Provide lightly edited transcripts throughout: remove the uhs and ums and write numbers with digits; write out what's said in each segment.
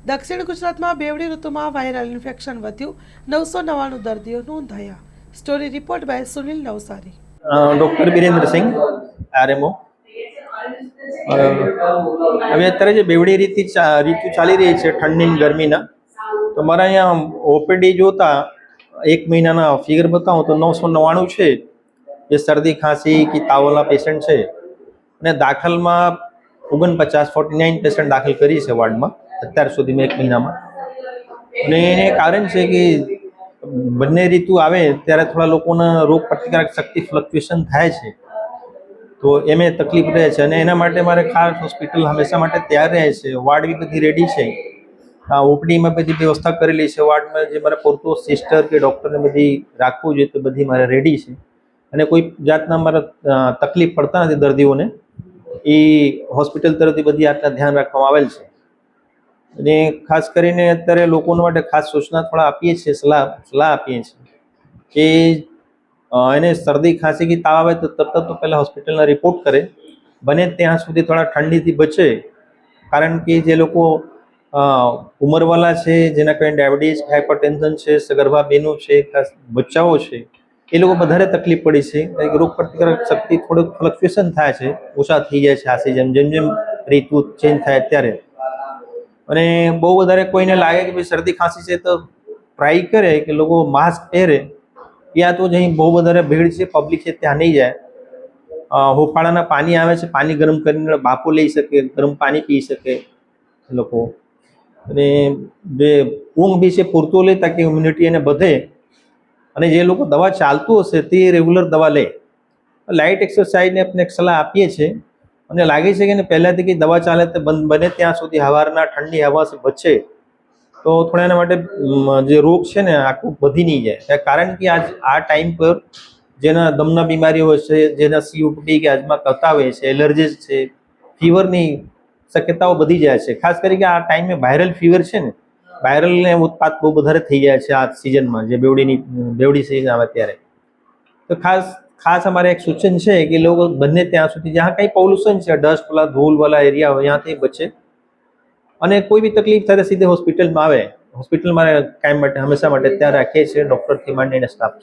દક્ષિણ ગુજરાતમાં બેવડી ઋતુમાં વાયરલ ઇન્ફેક્શન વધ્યું, 999 દર્દીઓ નોંધાયા. Story report by Sunil Navsari. Doctor Birendrasinh RMO. હવે અત્યારે જે બેવડી ઋતુ ચાલી રહી છે ઠંડી ગરમીના, તો મારા અહીંયા ઓપીડી જોતા 1 મહિનાના ફિગર બતાવું તો 999 છે જે શરદી ખાંસી કે તાવવાળા પેશન્ટ છે. અને દાખલમાં 49 પેશન્ટ દાખલ કરી છે વોર્ડમાં અત્યાર સુધીમાં 1 મહિનામાં. અને એને કારણ છે કે બંને ઋતુ આવે ત્યારે થોડા લોકોના રોગ પ્રતિકારક શક્તિ ફ્લક્ચ્યુએશન થાય છે, તો એમે તકલીફ રહે છે. અને એના માટે મારે ખાસ હોસ્પિટલ હંમેશા માટે તૈયાર રહે છે. વોર્ડ બી બધી રેડી છે, ઓપીડીમાં બધી વ્યવસ્થા કરેલી છે. વોર્ડમાં જે મારે પૂરતો સિસ્ટર કે ડૉક્ટરને બધી રાખવું જોઈએ તો બધી મારે રેડી છે. અને કોઈ જાતના મારા તકલીફ પડતા નથી દર્દીઓને, એ હોસ્પિટલ તરફથી બધી આટલા ધ્યાન રાખવામાં આવેલ છે. અને ખાસ કરીને અત્યારે લોકોના માટે ખાસ સૂચના થોડા આપીએ છીએ, સલાહ આપીએ છીએ કે એને શરદી ખાંસી કે તાવ આવે તો તરત તો પહેલાં હોસ્પિટલના રિપોર્ટ કરે, બને ત્યાં સુધી થોડા ઠંડીથી બચે. કારણ કે જે લોકો ઉંમરવાળા છે, જેના કારણે ડાયાબિટીસ, હાઇપરટેન્શન છે, સગર્ભા બહેનો છે, ખાસ બચ્ચાઓ છે, એ લોકો વધારે તકલીફ પડી છે. રોગ પ્રતિકારક શક્તિ થોડુંક ફ્લક્ચ્યુએશન થાય છે, ઓછા થઈ જાય છે આ સિઝન જેમ જેમ ઋતુ ચેન્જ થાય ત્યારે. અને બહુ વધારે કોઈને લાગે કે ભાઈ શરદી ખાંસી છે તો ટ્રાય કરે કે લોકો માસ્ક પહેરે, યા તો અહીં બહુ વધારે ભીડ છે, પબ્લિક છે, ત્યાં નહીં જાય. હુંફાળાના પાણી આવે છે, પાણી ગરમ કરીને બાફો લઈ શકે, ગરમ પાણી પી શકે લોકો. અને જે ઊંઘ બી છે પૂરતો લે તાકી ઇમ્યુનિટી એને વધે. અને જે લોકો દવા ચાલતું હશે તે રેગ્યુલર દવા લે. લાઇટ એક્સરસાઇઝને આપણે એક સલાહ આપીએ છીએ. અને લાગે છે કે પહેલાંથી કંઈ દવા ચાલે તો બને ત્યાં સુધી સવારના ઠંડી હવાથી બચે તો થોડા એના માટે જે રોગ છે ને આખું વધી નહીં જાય. કારણ કે આ ટાઈમ પર જેના દમના બીમારી હોય છે, જેના COPD કે આજમાં કરતા હોય છે, એલર્જીસ છે, ફીવરની શક્યતાઓ વધી જાય છે. ખાસ કરીને આ ટાઈમે વાયરલ ફીવર છે ને, વાયરલને ઉત્પાદ બહુ વધારે થઈ જાય છે આ સિઝનમાં, જે બેવડી સિઝન આવે ત્યારે. તો ખાસ અમારે એક સૂચન છે કે લોકો બંને ત્યાં સુધી જ્યાં કંઈ પોલ્યુશન છે, ડસ્ટવાળા ધૂળવાળા એરિયા હોય ત્યાંથી બચે. અને કોઈ બી તકલીફ થાય સીધે હોસ્પિટલમાં આવે. હોસ્પિટલમાં કાયમ માટે હંમેશા માટે ત્યાં રાખીએ છીએ ડૉક્ટરથી માંડીને સ્ટાફ.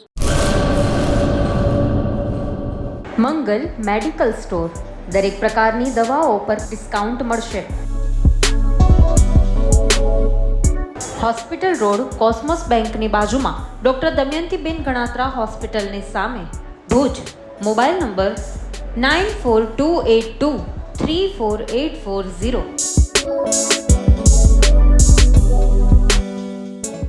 મંગલ મેડિકલ સ્ટોર, દરેક પ્રકારની દવાઓ પર ડિસ્કાઉન્ટ મળશે. હોસ્પિટલ રોડ, કોસ્મોસ બેંકની બાજુમાં, ડૉક્ટર દમયંતીબેન ગણાત્રા હોસ્પિટલની સામે, ભુજ. Mobile number 9428234840.